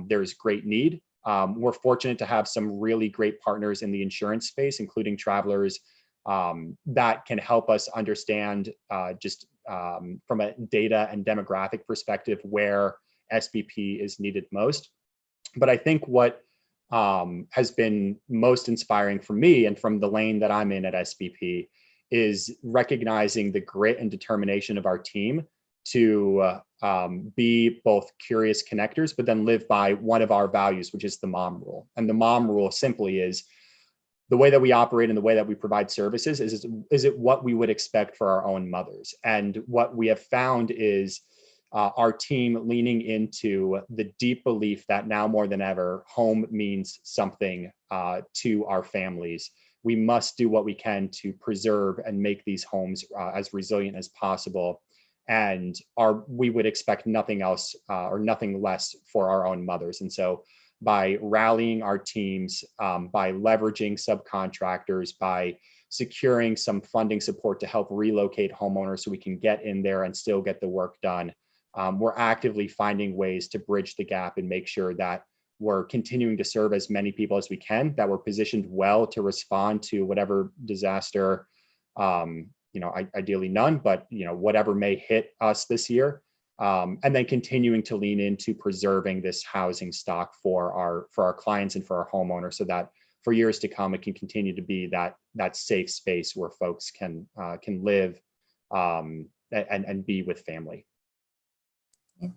D: there's great need. We're fortunate to have some really great partners in the insurance space, including Travelers, that can help us understand just from a data and demographic perspective where SBP is needed most. But I think what has been most inspiring for me and from the lane that I'm in at SBP is recognizing the grit and determination of our team to be both curious connectors, but then live by one of our values, which is the mom rule. And the mom rule simply is the way that we operate and the way that we provide services is it what we would expect for our own mothers. And what we have found is our team leaning into the deep belief that now more than ever, home means something to our families. We must do what we can to preserve and make these homes as resilient as possible. And we would expect nothing else or nothing less for our own mothers. And so by rallying our teams, by leveraging subcontractors, by securing some funding support to help relocate homeowners so we can get in there and still get the work done, we're actively finding ways to bridge the gap and make sure that we're continuing to serve as many people as we can, that we're positioned well to respond to whatever disaster, ideally none, but whatever may hit us this year. And then continuing to lean into preserving this housing stock for our clients and for our homeowners, so that for years to come, it can continue to be that safe space where folks can live and be with family.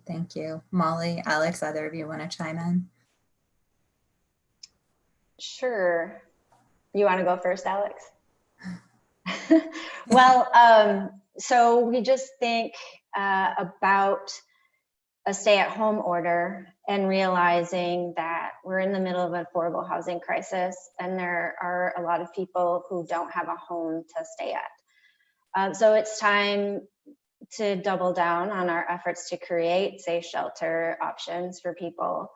A: Thank you. Molly, Alex, either of you want to chime in?
B: Sure. You want to go first, Alex? Well, so we just think about a stay-at-home order and realizing that we're in the middle of an affordable housing crisis, and there are a lot of people who don't have a home to stay at. So it's time to double down on our efforts to create safe shelter options for people.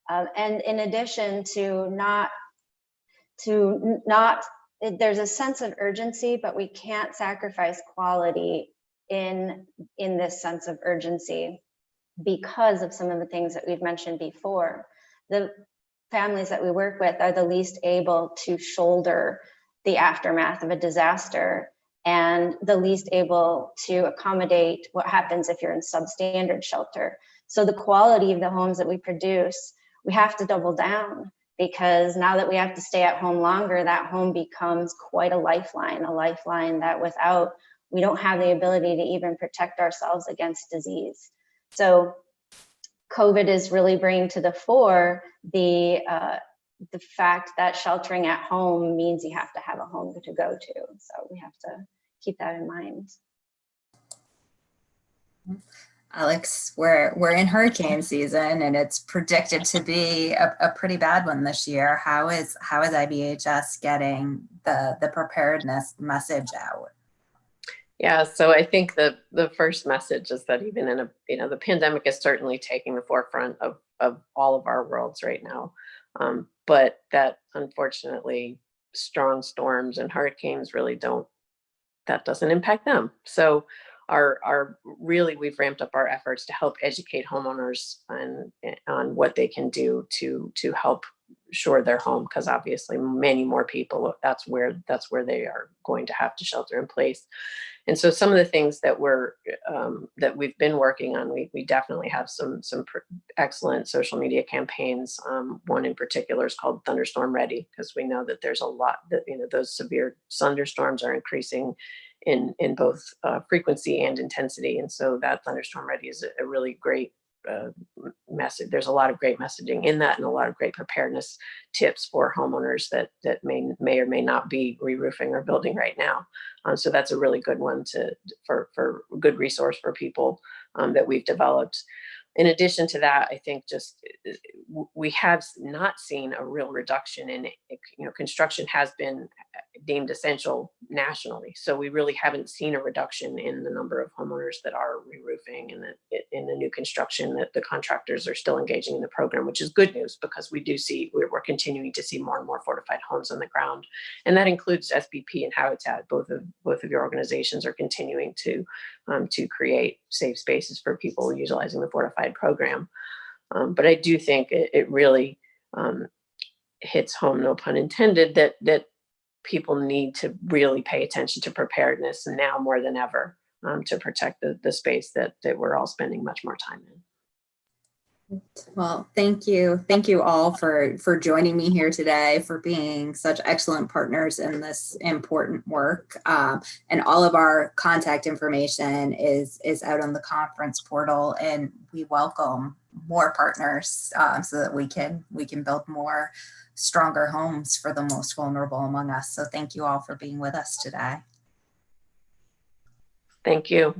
B: And in addition to not, there's a sense of urgency, but we can't sacrifice quality in this sense of urgency because of some of the things that we've mentioned before. The families that we work with are the least able to shoulder the aftermath of a disaster, and the least able to accommodate what happens if you're in substandard shelter. So the quality of the homes that we produce, we have to double down, because now that we have to stay at home longer, that home becomes quite a lifeline that without, we don't have the ability to even protect ourselves against disease. So COVID is really bringing to the fore the fact that sheltering at home means you have to have a home to go to. So we have to keep that in mind.
A: Alex, we're in hurricane season, and it's predicted to be a pretty bad one this year. How is IBHS getting the preparedness message out?
C: Yeah, so I think the first message is that even in the pandemic is certainly taking the forefront of all of our worlds right now, but that unfortunately strong storms and hurricanes really doesn't impact them. So we've ramped up our efforts to help educate homeowners on what they can do to help shore their home, because obviously many more people, that's where they are going to have to shelter in place. And so some of the things that that we've been working on, we definitely have some excellent social media campaigns. One in particular is called Thunderstorm Ready, because we know that there's a lot that those severe thunderstorms are increasing in both frequency and intensity. And so that Thunderstorm Ready is a really great message. There's a lot of great messaging in that, and a lot of great preparedness tips for homeowners that may or may not be re-roofing or building right now. So that's a really good one for a good resource for people that we've developed. In addition to that, I think we have not seen a real reduction in, construction has been deemed essential nationally. So we really haven't seen a reduction in the number of homeowners that are re-roofing, and that in the new construction, that the contractors are still engaging in the program, which is good news, because we're continuing to see more and more fortified homes on the ground. And that includes SBP and Habitat. Both of your organizations are continuing to create safe spaces for people utilizing the fortified program. But I do think it really hits home, no pun intended, that people need to really pay attention to preparedness now more than ever, to protect the space that we're all spending much more time in.
A: Well, thank you. Thank you all for joining me here today, for being such excellent partners in this important work. And all of our contact information is out on the conference portal, and we welcome more partners so that we can build more stronger homes for the most vulnerable among us. So thank you all for being with us today.
C: Thank you.